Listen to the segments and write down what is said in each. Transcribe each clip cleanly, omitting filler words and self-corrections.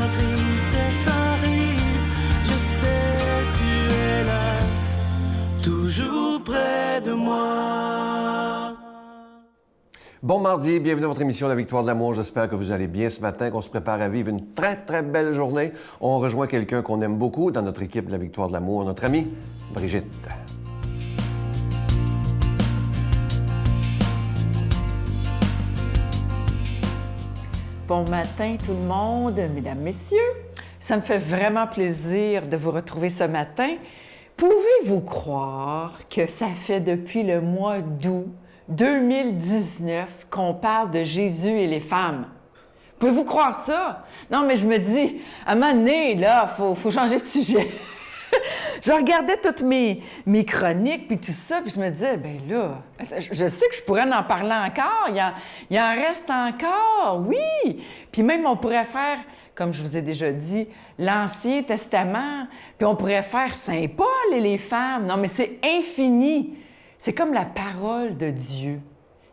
la tristesse arrive, je sais tu es là, toujours près de moi. Bon mardi, bienvenue à votre émission La Victoire de l'amour. J'espère que vous allez bien ce matin, qu'on se prépare à vivre une très, très belle journée. On rejoint quelqu'un qu'on aime beaucoup dans notre équipe de La Victoire de l'amour, notre amie Brigitte. Bon matin tout le monde, mesdames, messieurs. Ça me fait vraiment plaisir de vous retrouver ce matin. Pouvez-vous croire que ça fait depuis le mois d'août 2019 qu'on parle de Jésus et les femmes? Pouvez-vous croire ça? Non, mais je me dis, à un moment donné, là, faut changer de sujet. Je regardais toutes mes chroniques puis tout ça, puis je me disais, ben là, je sais que je pourrais en parler encore, il en reste encore, oui! Puis même, on pourrait faire, comme je vous ai déjà dit, l'Ancien Testament, puis on pourrait faire Saint Paul et les femmes. Non, mais c'est infini. C'est comme la parole de Dieu.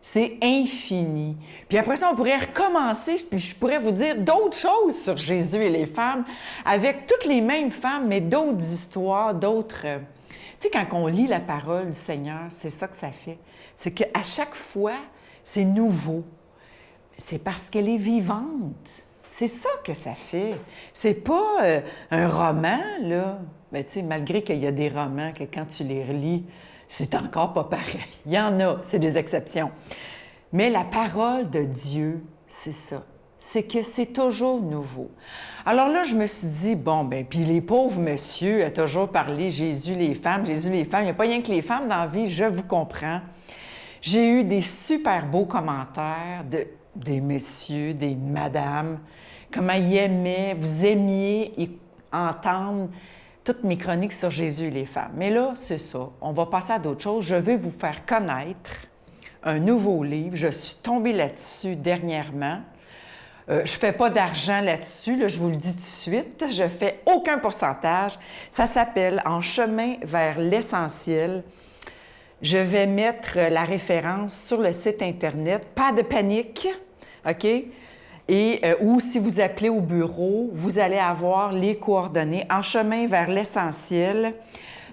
C'est infini. Puis après ça, on pourrait recommencer, puis je pourrais vous dire d'autres choses sur Jésus et les femmes, avec toutes les mêmes femmes, mais d'autres histoires, d'autres... Tu sais, quand on lit la parole du Seigneur, c'est ça que ça fait. C'est qu'à chaque fois, c'est nouveau. C'est parce qu'elle est vivante. C'est ça que ça fait. C'est pas un roman, là. Mais tu sais, malgré qu'il y a des romans que quand tu les relis, c'est encore pas pareil. Il y en a, c'est des exceptions. Mais la parole de Dieu, c'est ça. C'est que c'est toujours nouveau. Alors là, je me suis dit, bon, ben puis les pauvres monsieur a toujours parlé Jésus, les femmes. Il n'y a pas rien que les femmes dans la vie, je vous comprends. J'ai eu des super beaux commentaires des messieurs, des madames, comment ils aimaient, vous aimiez entendre toutes mes chroniques sur Jésus et les femmes. Mais là, c'est ça. On va passer à d'autres choses. Je vais vous faire connaître un nouveau livre. Je suis tombée là-dessus dernièrement. Je ne fais pas d'argent là-dessus, là, je vous le dis tout de suite. Je ne fais aucun pourcentage. Ça s'appelle « En chemin vers l'essentiel ». Je vais mettre la référence sur le site Internet. Pas de panique, OK? Et ou si vous appelez au bureau, vous allez avoir les coordonnées « En chemin vers l'essentiel ».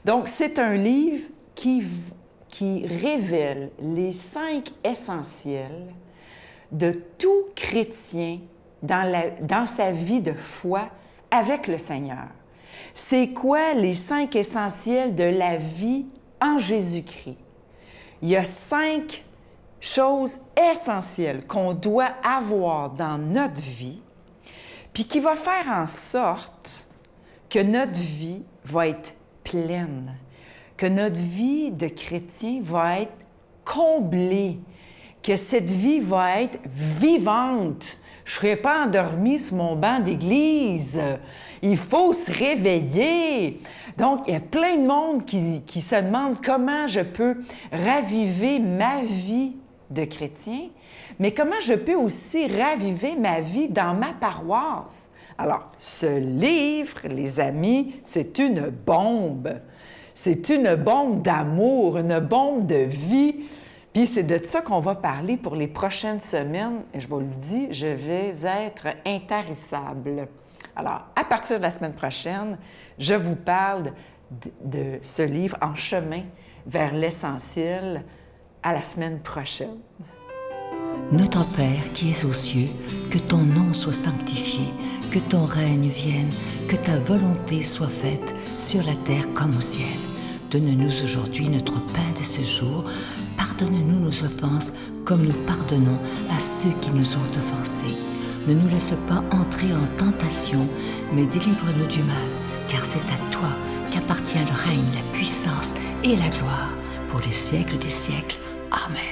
Donc, c'est un livre qui révèle les 5 essentiels de tout chrétien dans sa vie de foi avec le Seigneur. C'est quoi les 5 essentiels de la vie en Jésus-Christ? Il y a 5 choses essentielles qu'on doit avoir dans notre vie, puis qui va faire en sorte que notre vie va être pleine, que notre vie de chrétien va être comblée, que cette vie va être vivante. Je ne serai pas endormie sur mon banc d'église. Il faut se réveiller. Donc, il y a plein de monde qui se demande comment je peux raviver ma vie de chrétien, mais comment je peux aussi raviver ma vie dans ma paroisse. Alors, ce livre, les amis, c'est une bombe. C'est une bombe d'amour, une bombe de vie. Puis c'est de ça qu'on va parler pour les prochaines semaines. Et je vous le dis, je vais être intarissable. Alors, à partir de la semaine prochaine, je vous parle de ce livre « En chemin vers l'essentiel » à la semaine prochaine. Notre Père qui es aux cieux, que ton nom soit sanctifié, que ton règne vienne, que ta volonté soit faite sur la terre comme au ciel. Donne-nous aujourd'hui notre pain de ce jour. Pardonne-nous nos offenses comme nous pardonnons à ceux qui nous ont offensés. Ne nous laisse pas entrer en tentation, mais délivre-nous du mal, car c'est à toi qu'appartient le règne, la puissance et la gloire pour les siècles des siècles. Amen.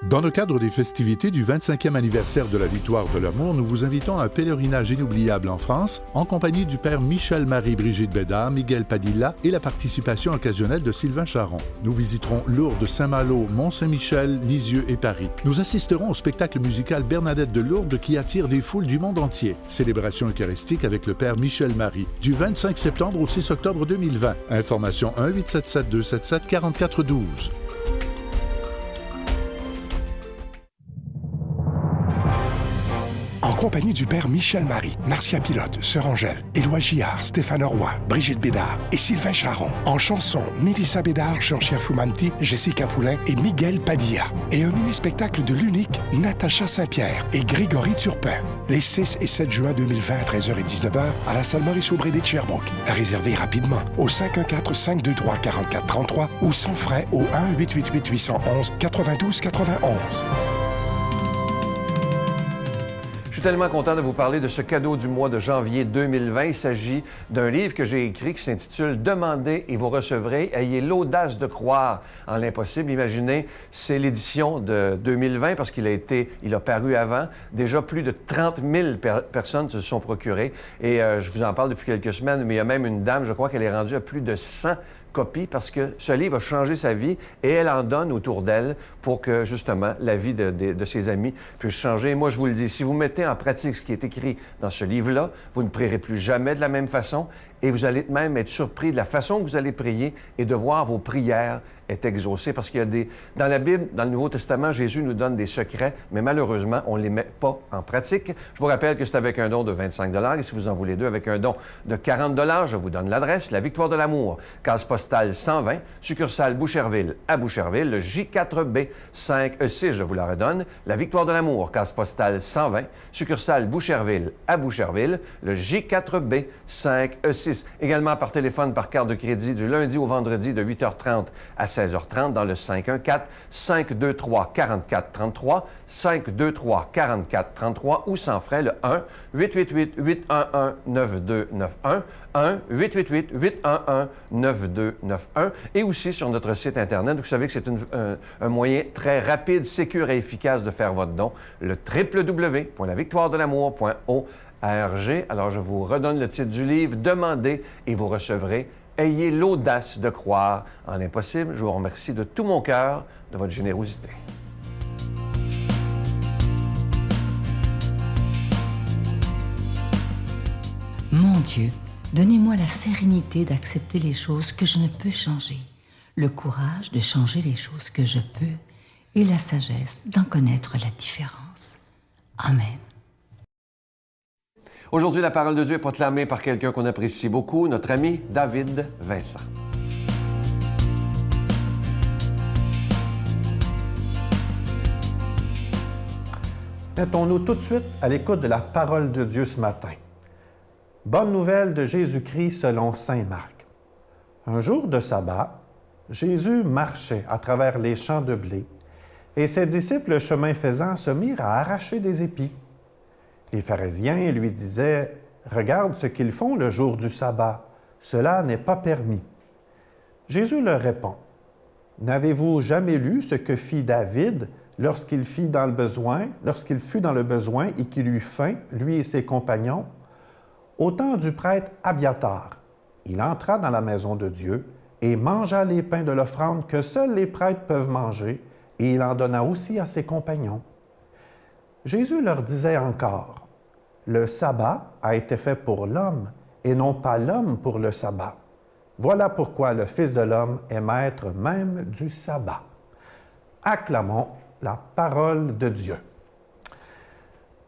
Dans le cadre des festivités du 25e anniversaire de la Victoire de l'amour, nous vous invitons à un pèlerinage inoubliable en France, en compagnie du père Michel-Marie Brigitte Bédard, Miguel Padilla et la participation occasionnelle de Sylvain Charon. Nous visiterons Lourdes, Saint-Malo, Mont-Saint-Michel, Lisieux et Paris. Nous assisterons au spectacle musical Bernadette de Lourdes qui attire des foules du monde entier. Célébration eucharistique avec le père Michel-Marie, du 25 septembre au 6 octobre 2020. Information 1-877-277-4412. compagnie du père Michel Marie, Marcia Pilote, Sœur Angèle, Éloi Gillard, Stéphane Roy, Brigitte Bédard et Sylvain Charon. En chanson, Mélissa Bédard, Georgia Fumanti, Jessica Poulain et Miguel Padilla. Et un mini-spectacle de l'unique Natacha Saint-Pierre et Grégory Turpin. Les 6 et 7 juin 2020 à 13h et 19h à la salle Maurice-Aubry de Sherbrooke. À réserver rapidement au 514-523-4433 ou sans frais au 1-888-811-92-91. Je suis tellement content de vous parler de ce cadeau du mois de janvier 2020. Il s'agit d'un livre que j'ai écrit qui s'intitule « Demandez et vous recevrez. Ayez l'audace de croire en l'impossible ». Imaginez, c'est l'édition de 2020 parce qu'il a paru avant. Déjà, plus de 30 000 personnes se sont procurées. Et je vous en parle depuis quelques semaines, mais il y a même une dame, je crois qu'elle est rendue à plus de 100 copies parce que ce livre a changé sa vie et elle en donne autour d'elle pour que, justement, la vie de ses amis puisse changer. Et moi, je vous le dis, si vous mettez en pratique ce qui est écrit dans ce livre-là, vous ne prierez plus jamais de la même façon et vous allez même être surpris de la façon que vous allez prier et de voir vos prières être exaucées. Parce qu'il y a dans la Bible, dans le Nouveau Testament, Jésus nous donne des secrets, mais malheureusement, on ne les met pas en pratique. Je vous rappelle que c'est avec un don de 25 $ et si vous en voulez deux, avec un don de 40 $, je vous donne l'adresse, La Victoire de l'Amour, case postale 120, succursale Boucherville à Boucherville, le J4B 5E6, je vous la redonne, La Victoire de l'Amour, case postale 120, succursale Boucherville à Boucherville, le J4B 5E6. Également par téléphone, par carte de crédit, du lundi au vendredi de 8h30 à 16h30 dans le 514-523-4433, 523-4433 ou sans frais le 1-888-811-9291, 1-888-811-9291 et aussi sur notre site Internet. Vous savez que c'est un moyen très rapide, sécure et efficace de faire votre don, le www.lavictoiredelamour.org. Alors, je vous redonne le titre du livre, « Demandez et vous recevrez. Ayez l'audace de croire en l'impossible. » Je vous remercie de tout mon cœur de votre générosité. Mon Dieu, donnez-moi la sérénité d'accepter les choses que je ne peux changer, le courage de changer les choses que je peux et la sagesse d'en connaître la différence. Amen. Aujourd'hui, la parole de Dieu est proclamée par quelqu'un qu'on apprécie beaucoup, notre ami David Vincent. Mettons-nous tout de suite à l'écoute de la parole de Dieu ce matin. Bonne nouvelle de Jésus-Christ selon saint Marc. Un jour de sabbat, Jésus marchait à travers les champs de blé et ses disciples, le chemin faisant, se mirent à arracher des épis. Les pharisiens lui disaient « Regarde ce qu'ils font le jour du sabbat, cela n'est pas permis. » Jésus leur répond « N'avez-vous jamais lu ce que fit David lorsqu'il fut dans le besoin et qu'il eut faim, lui et ses compagnons? Au temps du prêtre Abiatar, il entra dans la maison de Dieu et mangea les pains de l'offrande que seuls les prêtres peuvent manger, et il en donna aussi à ses compagnons. » Jésus leur disait encore, « Le sabbat a été fait pour l'homme, et non pas l'homme pour le sabbat. Voilà pourquoi le Fils de l'homme est maître même du sabbat. » Acclamons la parole de Dieu.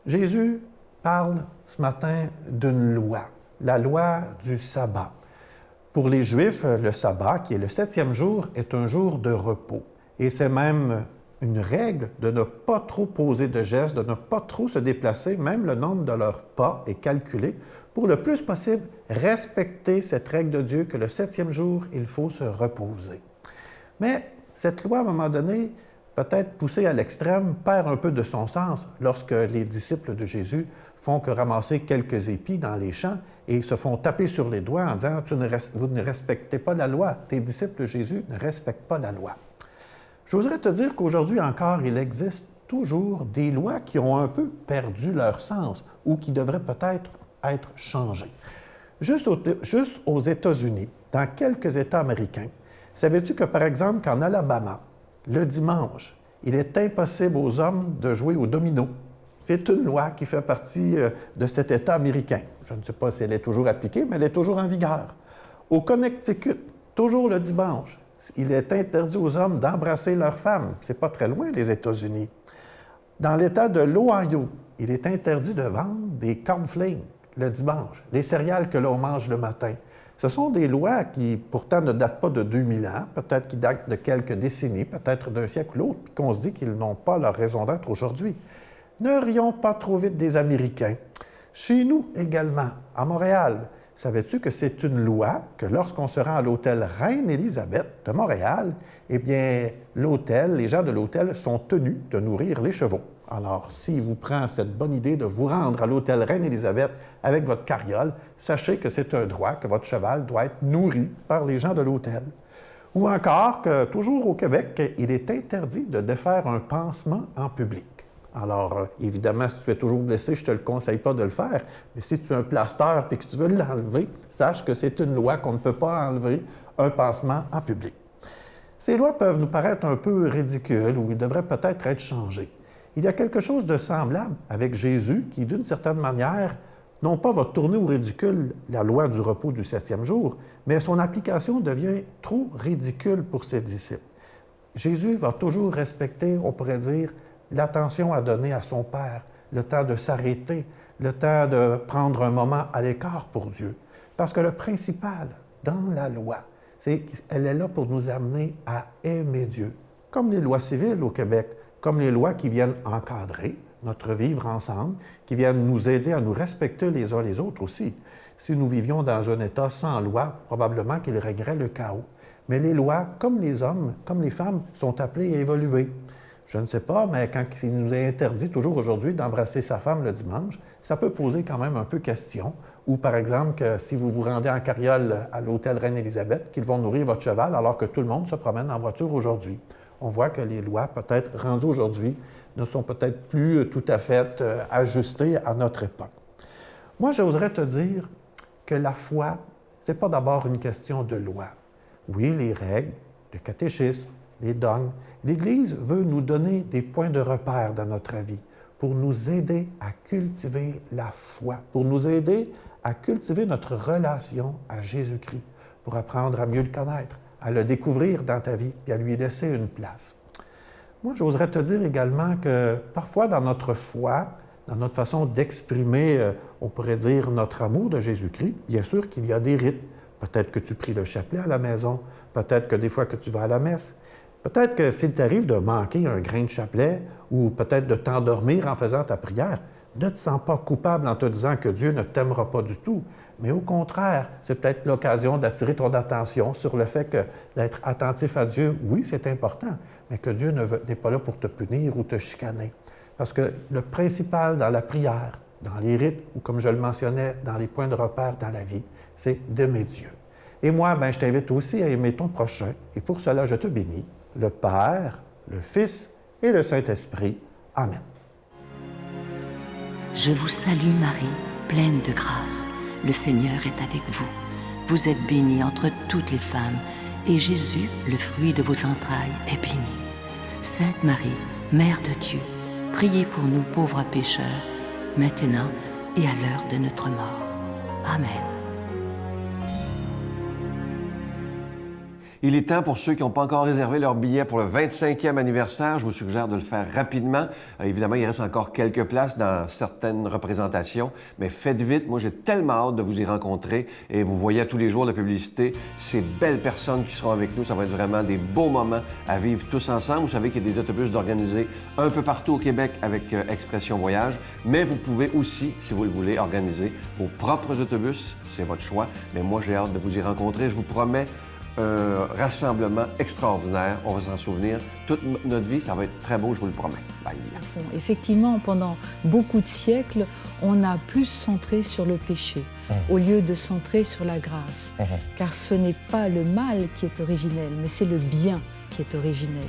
Jésus parle ce matin d'une loi, la loi du sabbat. Pour les Juifs, le sabbat, qui est le 7e jour, est un jour de repos. Et c'est même une règle de ne pas trop poser de gestes, de ne pas trop se déplacer, même le nombre de leurs pas est calculé, pour le plus possible respecter cette règle de Dieu que le 7e jour, il faut se reposer. Mais cette loi, à un moment donné, peut-être poussée à l'extrême, perd un peu de son sens lorsque les disciples de Jésus font que ramasser quelques épis dans les champs et se font taper sur les doigts en disant « Vous ne respectez pas la loi, tes disciples de Jésus ne respectent pas la loi. » J'oserais te dire qu'aujourd'hui encore, il existe toujours des lois qui ont un peu perdu leur sens ou qui devraient peut-être être changées. Juste aux États-Unis, dans quelques États américains, savais-tu que, par exemple, qu'en Alabama, le dimanche, il est impossible aux hommes de jouer au domino? C'est une loi qui fait partie de cet État américain. Je ne sais pas si elle est toujours appliquée, mais elle est toujours en vigueur. Au Connecticut, toujours le dimanche, il est interdit aux hommes d'embrasser leurs femmes. C'est pas très loin, les États-Unis. Dans l'État de l'Ohio, il est interdit de vendre des cornflakes le dimanche, les céréales que l'on mange le matin. Ce sont des lois qui, pourtant, ne datent pas de 2000 ans, peut-être qui datent de quelques décennies, peut-être d'un siècle ou l'autre, puis qu'on se dit qu'ils n'ont pas leur raison d'être aujourd'hui. Ne rions pas trop vite des Américains. Chez nous également, à Montréal, savais-tu que c'est une loi que lorsqu'on se rend à l'hôtel Reine-Élisabeth de Montréal, eh bien, l'hôtel, les gens de l'hôtel sont tenus de nourrir les chevaux. Alors, s'il vous prend cette bonne idée de vous rendre à l'hôtel Reine-Élisabeth avec votre carriole, sachez que c'est un droit, que votre cheval doit être nourri par les gens de l'hôtel. Ou encore que, toujours au Québec, il est interdit de défaire un pansement en public. Alors, évidemment, si tu es toujours blessé, je ne te le conseille pas de le faire, mais si tu as un plaster et que tu veux l'enlever, sache que c'est une loi qu'on ne peut pas enlever un pansement en public. Ces lois peuvent nous paraître un peu ridicules ou ils devraient peut-être être changées. Il y a quelque chose de semblable avec Jésus qui, d'une certaine manière, non pas va tourner au ridicule la loi du repos du 7e jour, mais son application devient trop ridicule pour ses disciples. Jésus va toujours respecter, on pourrait dire, l'attention à donner à son Père, le temps de s'arrêter, le temps de prendre un moment à l'écart pour Dieu. Parce que le principal dans la loi, c'est qu'elle est là pour nous amener à aimer Dieu, comme les lois civiles au Québec, comme les lois qui viennent encadrer notre vivre ensemble, qui viennent nous aider à nous respecter les uns les autres aussi. Si nous vivions dans un État sans loi, probablement qu'il régnerait le chaos. Mais les lois, comme les hommes, comme les femmes, sont appelées à évoluer. Je ne sais pas, mais quand il nous est interdit toujours aujourd'hui d'embrasser sa femme le dimanche, ça peut poser quand même un peu question. Ou par exemple, que si vous vous rendez en carriole à l'hôtel Reine-Élisabeth, qu'ils vont nourrir votre cheval alors que tout le monde se promène en voiture aujourd'hui. On voit que les lois, peut-être rendues aujourd'hui, ne sont peut-être plus tout à fait ajustées à notre époque. Moi, j'oserais te dire que la foi, ce n'est pas d'abord une question de loi. Oui, les règles, le catéchisme, les dogmes. L'Église veut nous donner des points de repère dans notre vie pour nous aider à cultiver la foi, pour nous aider à cultiver notre relation à Jésus-Christ, pour apprendre à mieux le connaître, à le découvrir dans ta vie et à lui laisser une place. Moi, j'oserais te dire également que parfois dans notre foi, dans notre façon d'exprimer, on pourrait dire, notre amour de Jésus-Christ, bien sûr qu'il y a des rites. Peut-être que tu pries le chapelet à la maison, peut-être que des fois que tu vas à la messe, peut-être que s'il t'arrive de manquer un grain de chapelet ou peut-être de t'endormir en faisant ta prière, ne te sens pas coupable en te disant que Dieu ne t'aimera pas du tout, mais au contraire, c'est peut-être l'occasion d'attirer ton attention sur le fait que d'être attentif à Dieu, oui, c'est important, mais que Dieu n'est pas là pour te punir ou te chicaner. Parce que le principal dans la prière, dans les rites, ou comme je le mentionnais, dans les points de repère dans la vie, c'est d'aimer Dieu. Et moi, je t'invite aussi à aimer ton prochain, et pour cela, je te bénis, le Père, le Fils et le Saint-Esprit. Amen. Je vous salue Marie, pleine de grâce. Le Seigneur est avec vous. Vous êtes bénie entre toutes les femmes, et Jésus, le fruit de vos entrailles, est béni. Sainte Marie, Mère de Dieu, priez pour nous pauvres pécheurs, maintenant et à l'heure de notre mort. Amen. Il est temps pour ceux qui n'ont pas encore réservé leur billet pour le 25e anniversaire. Je vous suggère de le faire rapidement. Évidemment, il reste encore quelques places dans certaines représentations, mais faites vite. Moi, j'ai tellement hâte de vous y rencontrer et vous voyez à tous les jours la publicité, ces belles personnes qui seront avec nous. Ça va être vraiment des beaux moments à vivre tous ensemble. Vous savez qu'il y a des autobus d'organisés un peu partout au Québec avec Expression Voyage, mais vous pouvez aussi, si vous le voulez, organiser vos propres autobus. C'est votre choix, mais moi, j'ai hâte de vous y rencontrer. Je vous promets un rassemblement extraordinaire. On va s'en souvenir toute notre vie. Ça va être très beau, je vous le promets. Bye. Effectivement, pendant beaucoup de siècles, on a plus centré sur le péché au lieu de centrer sur la grâce. Car ce n'est pas le mal qui est originel, mais c'est le bien qui est originel.